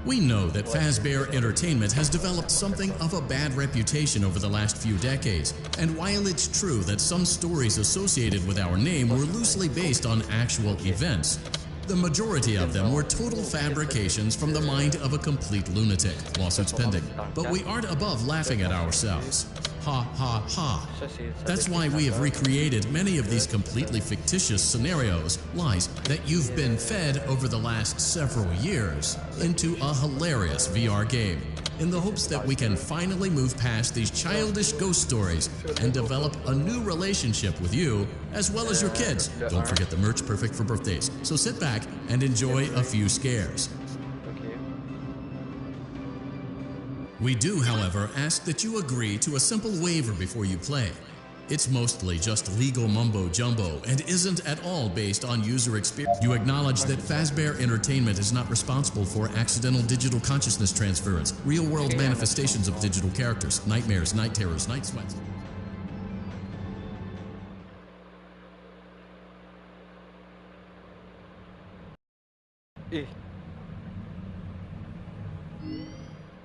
We know that Fazbear Entertainment has developed something of a bad reputation over the last few decades, and while it's true that some stories associated with our name were loosely based on actual events, the majority of them were total fabrications from the mind of a complete lunatic. Lawsuits pending. But we aren't above laughing at ourselves. Ha ha ha. That's why we have recreated many of these completely fictitious scenarios, lies that you've been fed over the last several years, into a hilarious VR game, in the hopes that we can finally move past these childish ghost stories and develop a new relationship with you, as well as your kids. Don't forget the merch, perfect for birthdays. So sit back and enjoy a few scares. We do, however, ask that you agree to a simple waiver before you play. It's mostly just legal mumbo-jumbo and isn't at all based on user experience. You acknowledge that Fazbear Entertainment is not responsible for accidental digital consciousness transference, real-world manifestations of digital characters, nightmares, night terrors, night sweats.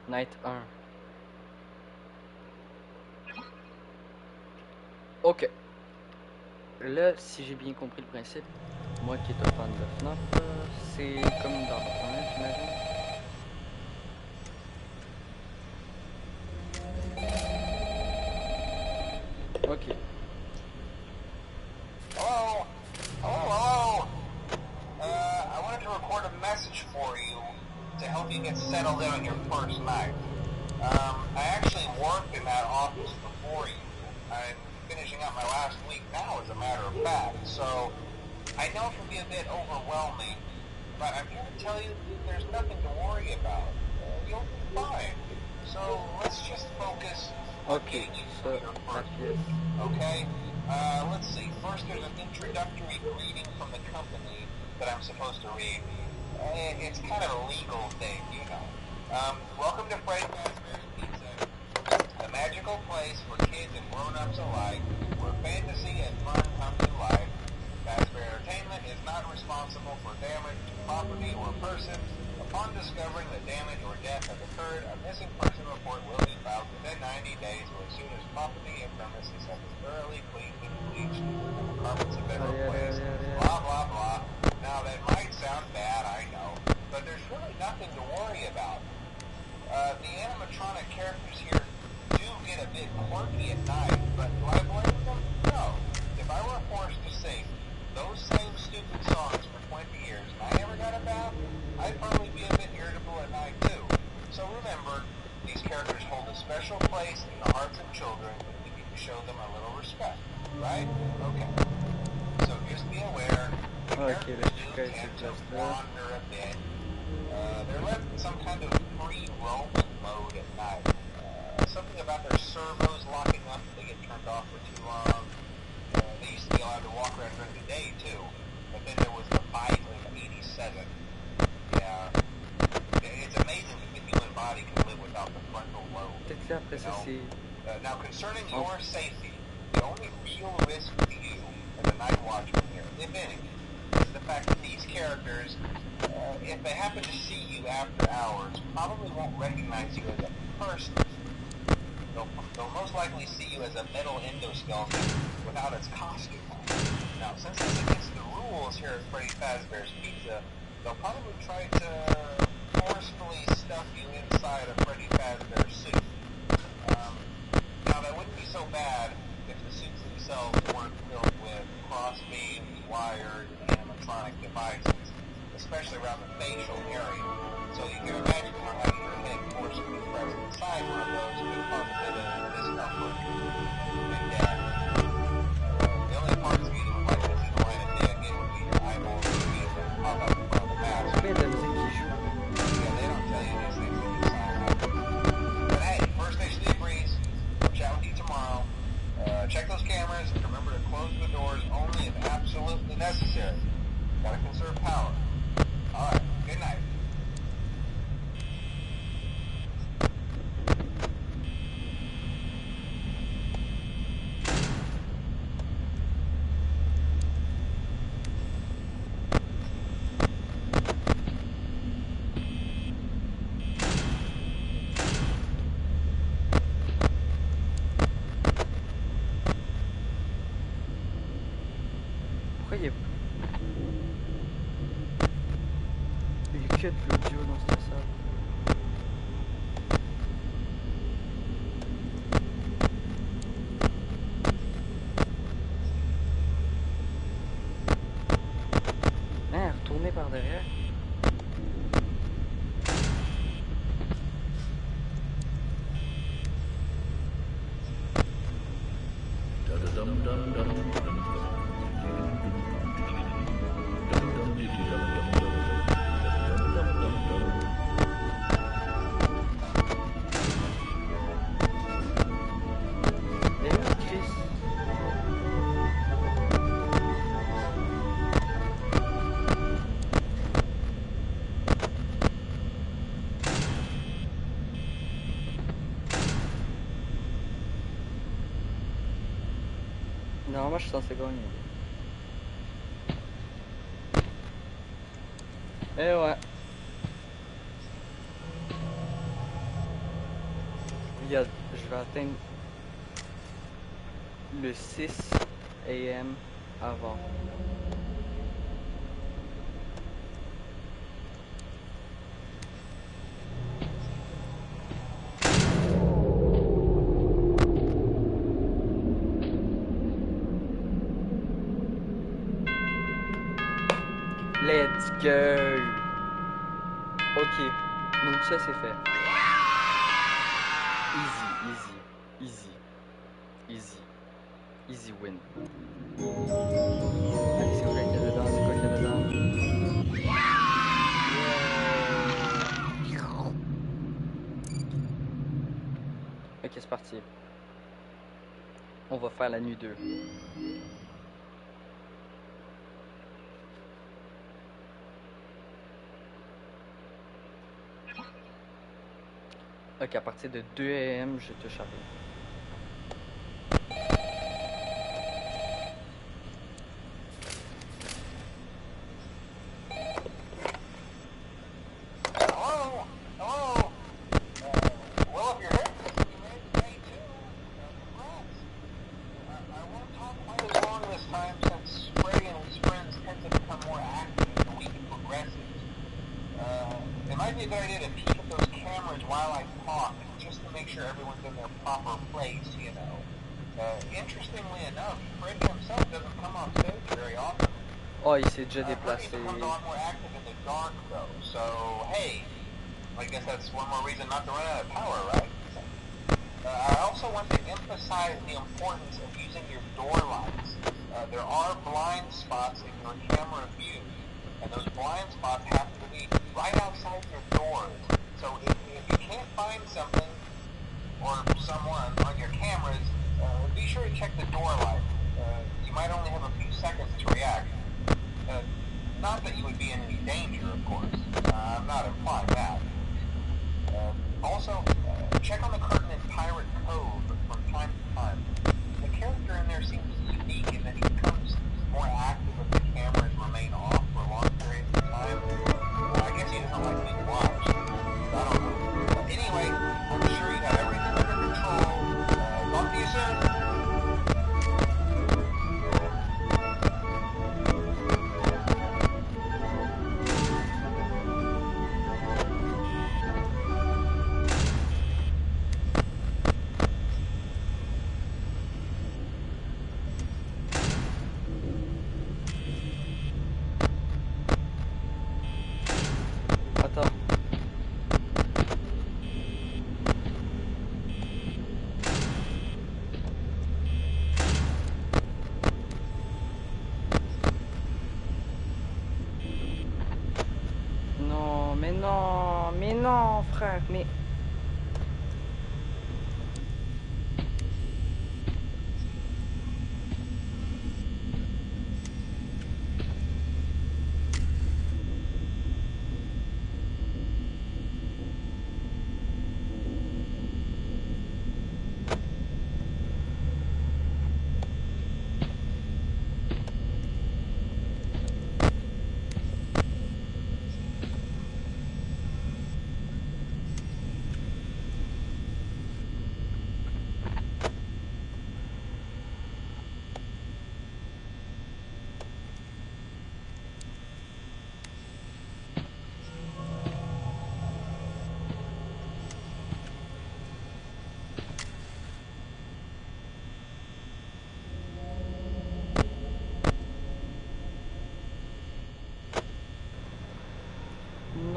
Night 1. Ok. Là, si j'ai bien compris le principe, moi qui est un fan de FNAF, c'est comme dans Fortnite, j'imagine. Ok. Hello? Hello? I wanted to record a message for you to help you get settled in on your first night. I actually worked in that office before you. I'm finishing up my last week now, as a matter of fact, so I know it can be a bit overwhelming, but I'm here to tell you there's nothing to worry about. You'll be fine. So let's just focus on getting you through your first week, okay? Let's see. First, there's an introductory greeting from the company that I'm supposed to read. It's kind of a legal thing, you know. Welcome to Freddy Fazbear's Pizza, a magical place for kids and grown-ups alike, where fantasy and fun come to life. Fazbear Entertainment is not responsible for damage to property or person. Upon discovering that damage or death has occurred, a missing person report will be filed within 90 days or as soon as property and premises have been thoroughly cleaned and bleached and the carpets have been replaced. Blah, blah, blah. Now, that might sound bad, I know, but there's really nothing to worry about. The animatronic characters here do get a bit quirky at night, but do I blame them? No. If I were forced to sing those same stupid songs for 20 years and I never got a bath, I'd probably be a bit irritable at night too. So remember, these characters hold a special place in the hearts of children, and we need to show them a little respect, right? Okay. So just be aware, the characters do tend to wander a bit. They're left in some kind of free roaming mode at night. Something about their servos locking up if they get turned off for too long. They used to be allowed to walk around during the day too, but then there was the bite of 87. Yeah, it's amazing that the human body can live without the frontal lobe. You know? Now, concerning your safety, the only real risk to you as a night watchman here, if any, is the fact that these characters, if they happen to see you after hours, probably won't recognize you as a person. They'll most likely see you as a metal endoskeleton without its costume on. Now, since it's against the rules here at Freddy Fazbear's Pizza, they'll probably try to forcefully stuff you inside a Freddy Fazbear suit. Now, that wouldn't be so bad if the suits themselves weren't filled with cross-beams, wires, and animatronic devices, especially around the facial area. So you can imagine how having your head forcibly pressed inside one of those could cause a bit of discomfort. And the only parts of you that would like to see the light of day again would be your eyeballs and feet that pop up in front of the mask. Yeah, they don't tell you these things when you sign up. But hey, First Station Debris, I'll chat with you tomorrow. Check those cameras and remember to close the doors only if absolutely necessary. Gotta conserve power. Alright, good night. que de l'audio dans cette salle. Hein, retourner par derrière. Non, moi je suis censé gagner. Eh ouais. Regarde, je vais atteindre le 6 AM avant. Let's go! Ok, donc ça c'est fait. Easy win. Allez, c'est quoi qu'il y a dedans? C'est quoi qu'il y a dedans? Yeah. Ok, c'est parti. On va faire la nuit 2. Ok, à partir de 2 AM, je te charge. Oh, il s'est déjà déplacé. So, hey, I guess that's one more reason not to run out of power, right? I also want to emphasize the importance of using your door lights. There are blind spots in your camera view, and those blind spots happen to be right outside your doors. So if you can't find something or someone on your cameras, be sure to check the door light. You might only have a few seconds to react. Not that you would be in any danger, of course. I'm not implying that. Also, check on the curtain in Pirate Cove from time to time. The character in there seems unique in that he becomes more active if the cameras remain off for long periods of time. I guess he doesn't like being watched. I don't know. Anyway, I'm sure you have everything under control. Talk to you soon. Mais non, frère, mais...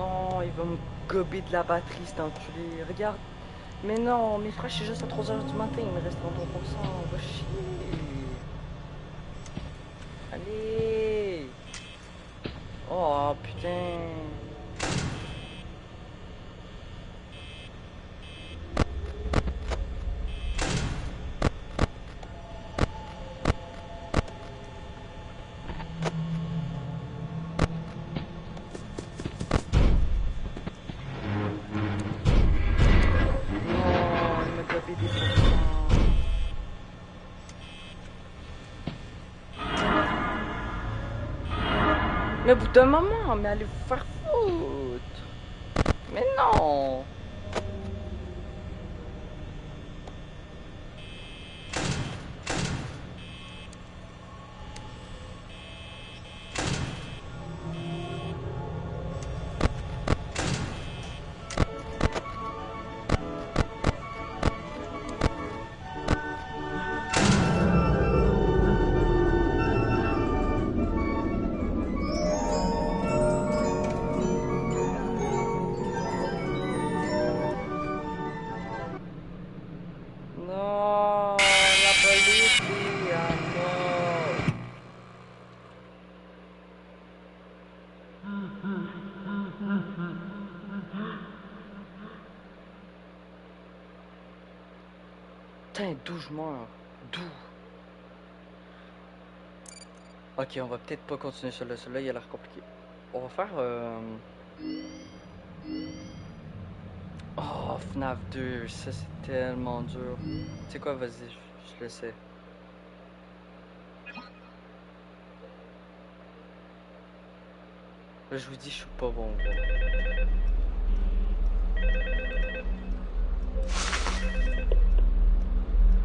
non, il va me gober de la batterie, cet enculé. Regarde. Mais non, mes frères, c'est juste à 3h du matin, il me reste 33%. On va chier. Allez. Oh, putain. Mais au bout d'un moment, mais allez vous faire foutre. Mais non. Non, la police, non. Putain, d'où je meurs? D'où? Ok, on va peut-être pas continuer celui-là. Celui-là, il a l'air compliqué. On va faire... Oh, FNAF 2, ça c'est tellement dur. Tu sais quoi, vas-y, je le sais. Là, je vous dis, je suis pas bon.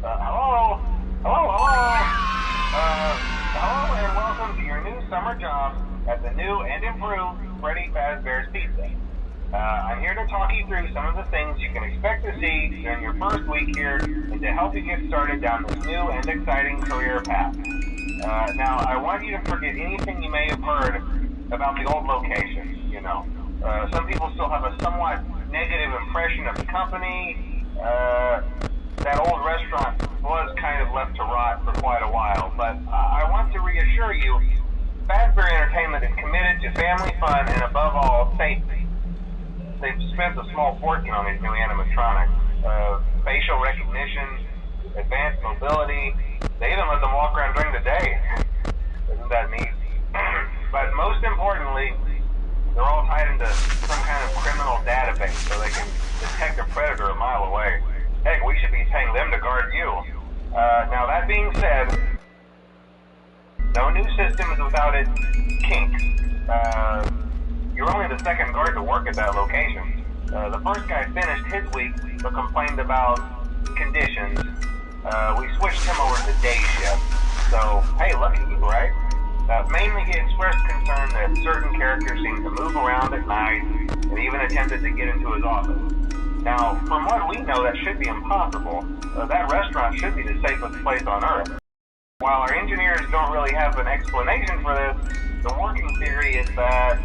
Hello? Hello and welcome to your new summer job at the new and improved Freddy Fazbear's Pizza. I'm here to talk you through some of the things you can expect to see during your first week here and to help you get started down this new and exciting career path. Now, I want you to forget anything you may have heard about the old location, you know. Some people still have a somewhat negative impression of the company. That old restaurant was kind of left to rot for quite a while, but I want to reassure you, Fazbear Entertainment is committed to family fun and above all, safety. They've spent a small fortune on these new animatronics. Facial recognition, advanced mobility, they even let them walk around during the day. Isn't that neat? But most importantly, they're all tied into some kind of criminal database so they can detect a predator a mile away. Heck, we should be paying them to guard you. Now that being said, no new system is without its kinks. You're only the second guard to work at that location. The first guy finished his week but complained about conditions. We switched him over to day shift. So, hey, lucky you, right? Mainly he expressed concern that certain characters seemed to move around at night and even attempted to get into his office. Now, from what we know, that should be impossible. That restaurant should be the safest place on Earth. While our engineers don't really have an explanation for this, the working theory is that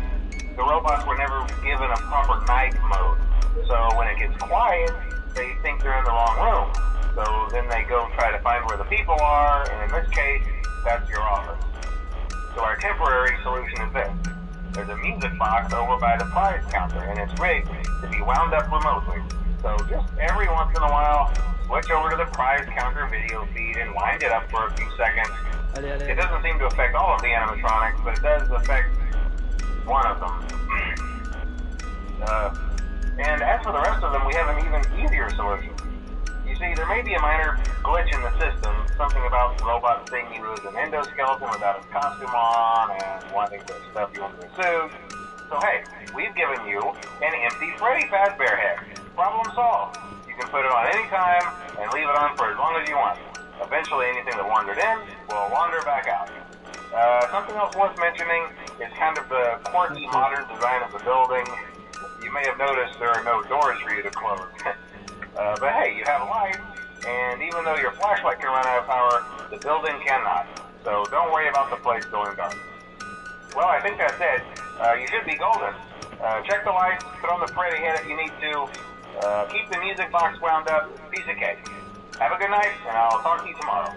the robots were never given a proper night mode. So when it gets quiet, they think they're in the wrong room. So then they go try to find where the people are, and in this case, that's your office. So our temporary solution is this. There's a music box over by the prize counter, and it's rigged to be wound up remotely. So just every once in a while, switch over to the prize counter video feed and wind it up for a few seconds. It doesn't seem to affect all of the animatronics, but it does affect one of them. And as for the rest of them, we have an even easier solution. You see, there may be a minor glitch in the system, something about the robot seeing you as an endoskeleton without his costume on, and wanting to stuff you into a suit. So hey, we've given you an empty Freddy Fazbear head. Problem solved. You can put it on any time, and leave it on for as long as you want. Eventually anything that wandered in will wander back out. Something else worth mentioning is kind of the quirky modern design of the building. You may have noticed there are no doors for you to close. But hey, you have a light, and even though your flashlight can run out of power, the building cannot. So don't worry about the place going dark. Well, I think that's it. You should be golden. Check the lights, put on the Freddy head if you need to. Keep the music box wound up. Piece of cake. Have a good night, and I'll talk to you tomorrow.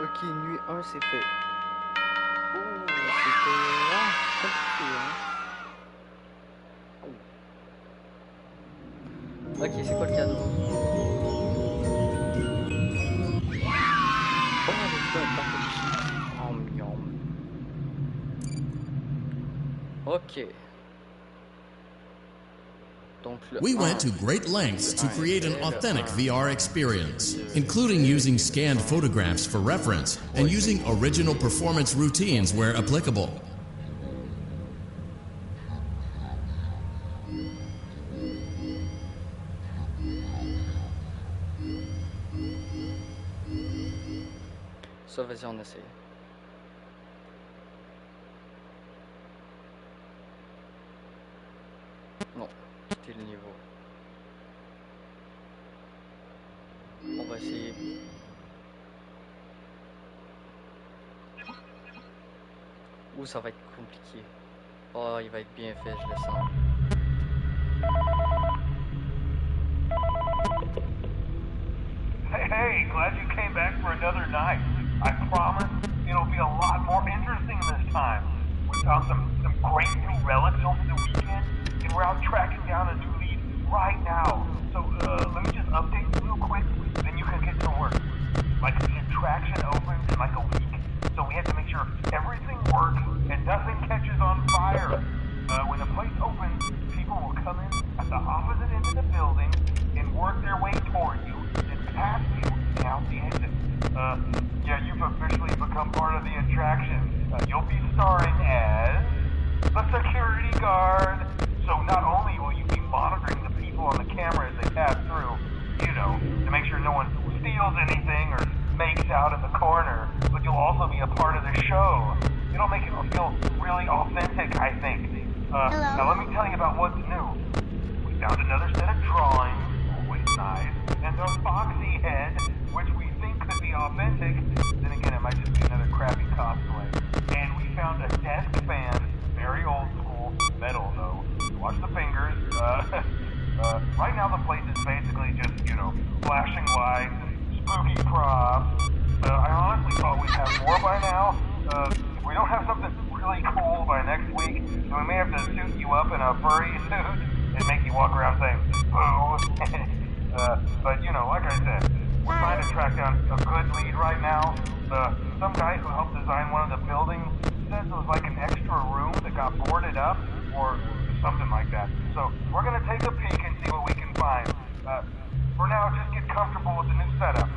Ok, nuit 1 c'est fait. Oh, c'était compliqué, hein. Ok, c'est quoi le cadeau? Oh, avec quoi un parfait. Oh, mignon. Ok. We went to great lengths to create an authentic VR experience, including using scanned photographs for reference and using original performance routines where applicable. Ça, vas-y, on essaye. Non, c'était le niveau. On va essayer. Ouh, ça va être compliqué. Oh, il va être bien fait, je le sens. Hey, glad you came back for another night. I promise it'll be a lot more interesting this time. We found some great new relics over the weekend, and we're out tracking down a new lead right now. So, let me just update you real quick, then you can get to work. Like, the attraction opens in like a week, so we have to make sure everything works and nothing catches on fire. When the place opens, people will come in at the opposite end of the building and work their way toward you and past you and out the exit. Yeah, you've officially become part of the attraction. You'll be starring as the security guard. So not only will you be monitoring the people on the camera as they pass through, you know, to make sure no one steals anything or makes out in the corner, but you'll also be a part of the show. It'll make it feel really authentic, I think. Now let me tell you about what's new. We found another set of drawings, always nice, and a foxy head, which we think could be authentic. Then again, it might just be another crappy cosplay. And we found a desk fan, very old school, metal though. Watch the fingers. Right now the place is basically just, you know, flashing lights and spooky props. I honestly thought we'd have more by now. If we don't have something really cool by next week, then we may have to suit you up in a furry suit and make you walk around saying, boo. But, you know, like I said, we're trying to track down a good lead right now. Some guy who helped design one of the buildings says it was like an extra room that got boarded up, or something like that. So, we're gonna take a peek and see what we can find. For now, just get comfortable with the new setup.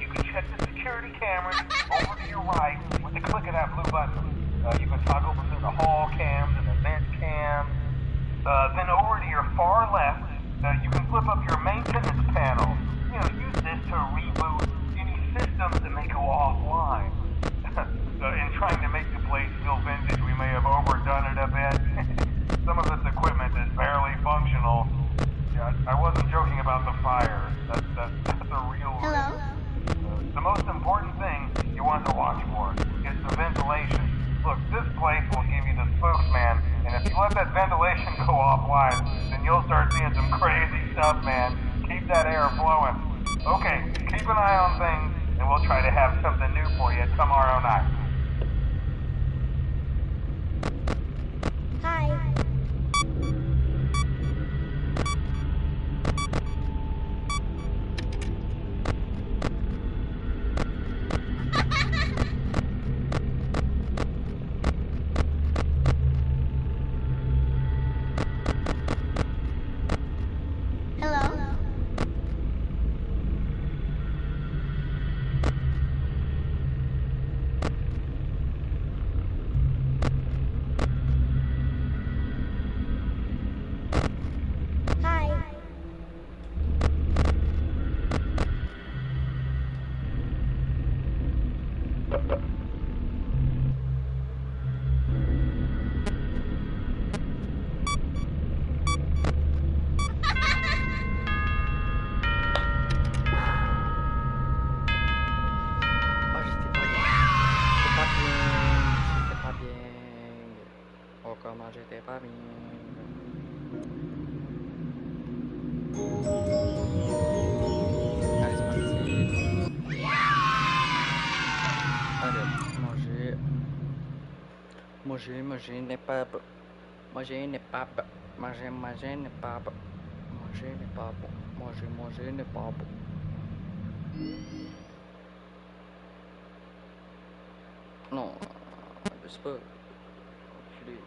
You can check the security cameras over to your right with the click of that blue button. You can toggle between the hall cams and the vent cams. Then over to your far left, you can flip up your maintenance panel. You know, use this to reboot any systems that may go offline. In trying to make the place feel vintage, we may have overdone it a bit. Some of this equipment is barely functional. Yeah, I wasn't joking about the fire. That's a real risk. The most important thing you want to watch for is the ventilation. Look, this place will give you the spooks, man. And if you let that ventilation go offline, then you'll start seeing some crazy stuff, man. Keep that air flowing. Okay, keep an eye on things, and we'll try to have something new for you tomorrow night. Hi. J'étais pas bien. Allez, c'est parti. Allez, manger n'est pas bon. Manger n'est pas bon. Manger n'est pas bon. Manger n'est pas bon. Manger n'est pas bon. Non, c'est pas. Enculé.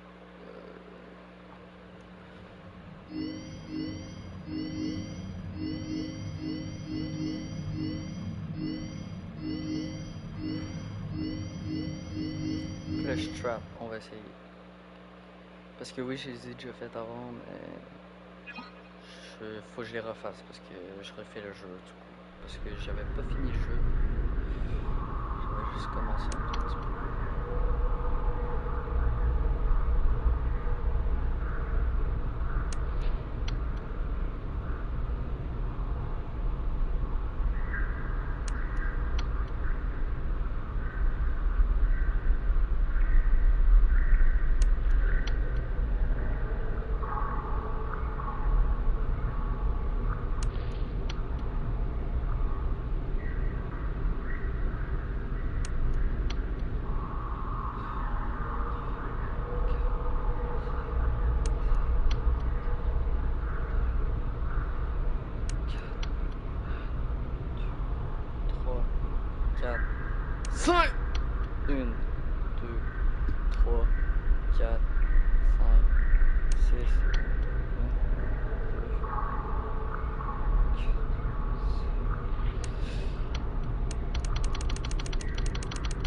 Flash trap, on va essayer. Parce que oui, je les ai déjà fait avant, mais faut que je les refasse parce que je refais le jeu du coup. Parce que j'avais pas fini le jeu. J'avais juste commencé un petit peu.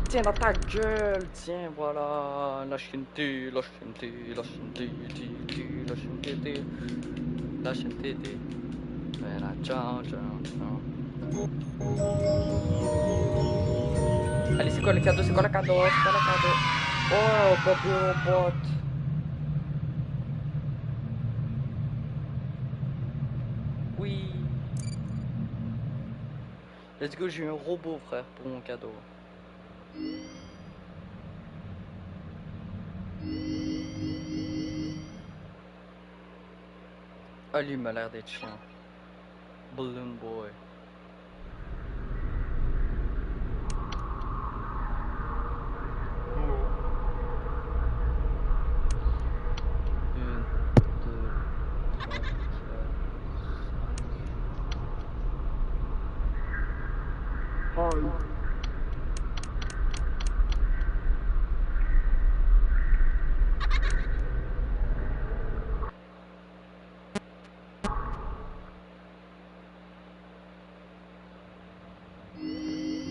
Tiens dans ta gueule, tiens, voilà, lâche une thé, lâche une thé, lâche une thé, lâche une thé, lâche une thé, voilà, ciao, ciao, ciao. Allez, c'est quoi le cadeau, c'est quoi le cadeau, c'est quoi le cadeau? Oh, Bobby Robot. Oui. Let's go, j'ai eu un robot, frère, pour mon cadeau. Ah, lui m'a l'air d'être chiant. Balloon Boy.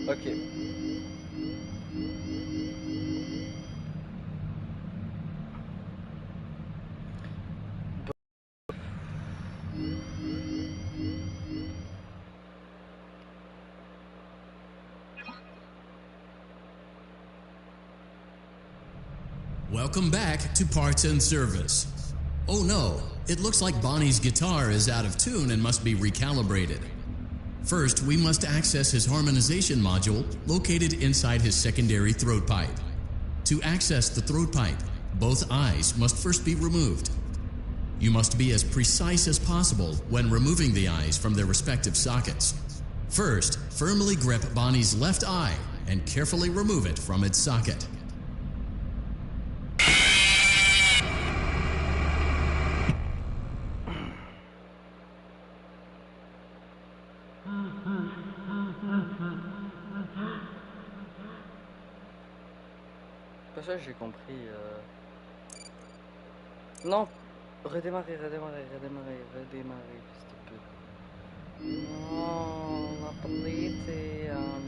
Ok. Welcome back to Parts and Service. Oh no, it looks like Bonnie's guitar is out of tune and must be recalibrated. First, we must access his harmonization module located inside his secondary throat pipe. To access the throat pipe, both eyes must first be removed. You must be as precise as possible when removing the eyes from their respective sockets. First, firmly grip Bonnie's left eye and carefully remove it from its socket. Pas ça, j'ai compris. Non, redémarrer, redémarrer, redémarrer, redémarrer, s'il te plaît. Non, la police,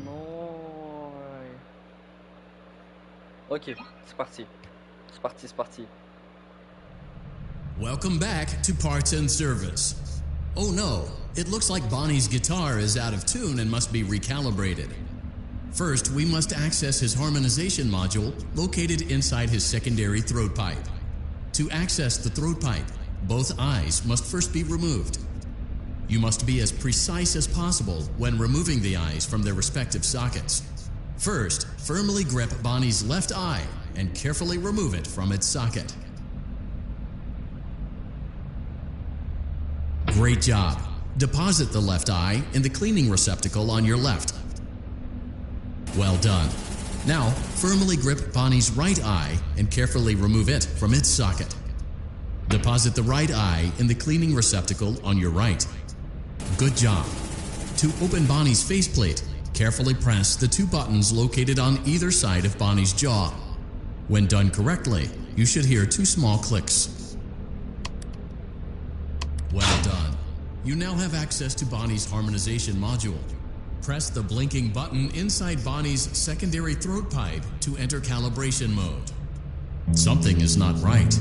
non. Ok, c'est parti. C'est parti, c'est parti. Welcome back to Parts and Service. Oh no, it looks like Bonnie's guitar is out of tune and must be recalibrated. First, we must access his harmonization module located inside his secondary throat pipe. To access the throat pipe, both eyes must first be removed. You must be as precise as possible when removing the eyes from their respective sockets. First, firmly grip Bonnie's left eye and carefully remove it from its socket. Great job. Deposit the left eye in the cleaning receptacle on your left. Well done. Now, firmly grip Bonnie's right eye and carefully remove it from its socket. Deposit the right eye in the cleaning receptacle on your right. Good job. To open Bonnie's faceplate, carefully press the two buttons located on either side of Bonnie's jaw. When done correctly, you should hear two small clicks. Well done. You now have access to Bonnie's harmonization module. Press the blinking button inside Bonnie's secondary throat pipe to enter calibration mode. Something is not right.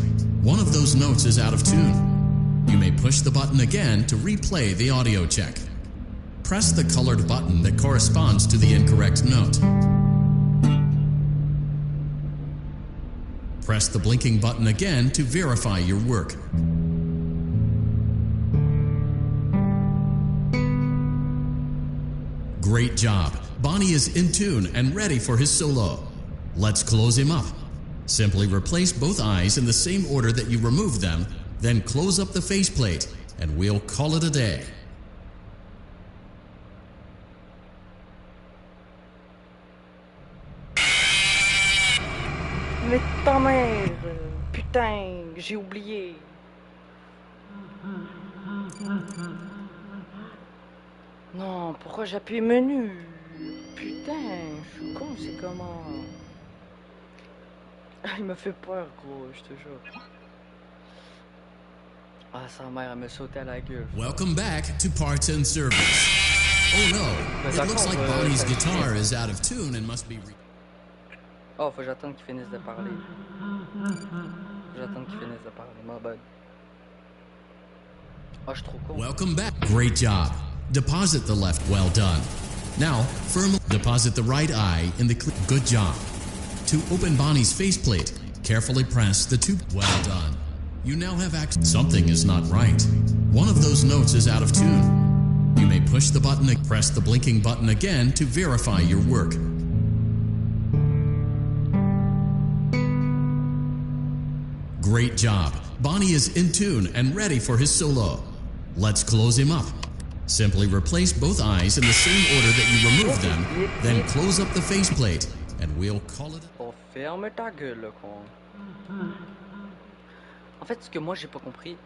One of those notes is out of tune. You may push the button again to replay the audio check. Press the colored button that corresponds to the incorrect note. Press the blinking button again to verify your work. Great job. Bonnie is in tune and ready for his solo. Let's close him up. Simply replace both eyes in the same order that you removed them, then close up the faceplate, and we'll call it a day. Mais ta mère, putain, j'ai oublié. Non, pourquoi j'appuie menu? Putain, je suis con, c'est comment? Il me fait peur, gros, je te jure. Ah, sa mère, elle me sautait à la gueule. Welcome back to Parts and Service. Oh no, it looks like Bonnie's guitar is out of tune and must be... Oh, faut que j'attende qu'il finisse de parler. J'attends qu'il finisse de parler, my bad. Oh, je suis trop con. Welcome back. Great job. Deposit the left. Well done. Now, firmly deposit the right eye in the good job. To open Bonnie's faceplate, carefully press the two. Well done. You now have access. Something is not right. One of those notes is out of tune. You may push the button and press the blinking button again to verify your work. Great job. Bonnie is in tune and ready for his solo. Let's close him up. Simply replace both eyes in the same order that you removed them, then close up the faceplate, and we'll call it... Oh, ferme ta gueule, le con. En fait, ce que moi j'ai pas compris,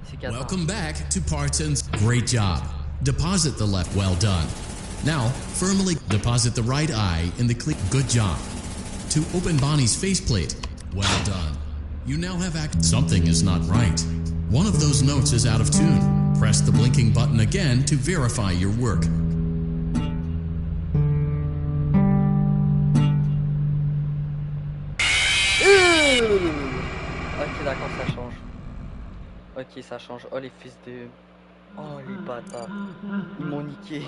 c'est qu'attends. Welcome back to Parts and... Great job. Deposit the left. Well done. Now, firmly deposit the right eye in the clean. Good job. To open Bonnie's faceplate. Well done. You now have something is not right. One of those notes is out of tune. Press the blinking button again to verify your work. Ok, d'accord, ça change. Ok, ça change. Oh, les fils de... Oh, les bâtards. Ils m'ont niqué.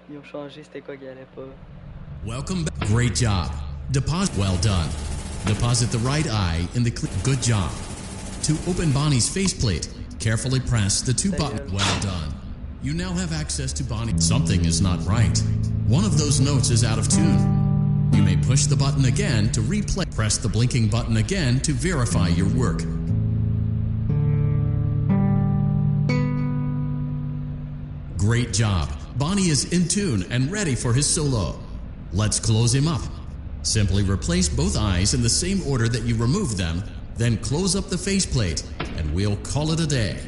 Ils ont changé, c'était quoi qui allait pas. Welcome back. Great job. Deposit. Well done. Deposit the right eye in the good job. To open Bonnie's faceplate, carefully press the two buttons. Well done. You now have access to Bonnie. Something is not right. One of those notes is out of tune. You may push the button again to replay. Press the blinking button again to verify your work. Great job. Bonnie is in tune and ready for his solo. Let's close him up. Simply replace both eyes in the same order that you removed them, then close up the faceplate, and we'll call it a day.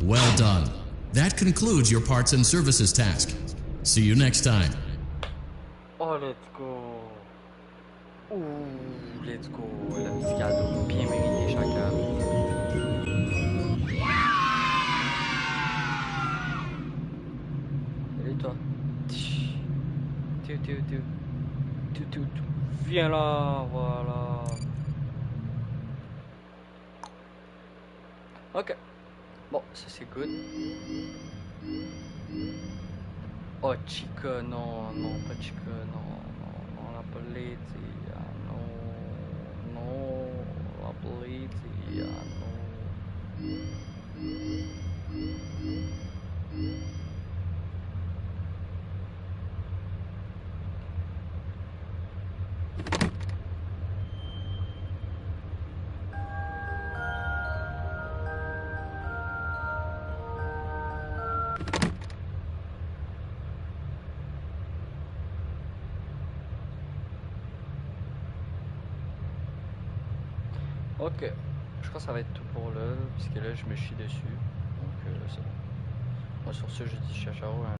Well done. That concludes your parts and services task. See you next time. Oh, let's go. Ouh, let's go. Le petit cadeau. Bien mérité, chacun. Salut, toi. Viens là, voilà. Ok. Bon, ça c'est good. Oh, Chica, non, non, pas Chica, non, non, la polizia, no, no, la polizia, no. Ok, je crois que ça va être tout pour là, puisque là je me chie dessus, donc c'est bon. Moi sur ce je dis ciao ciao.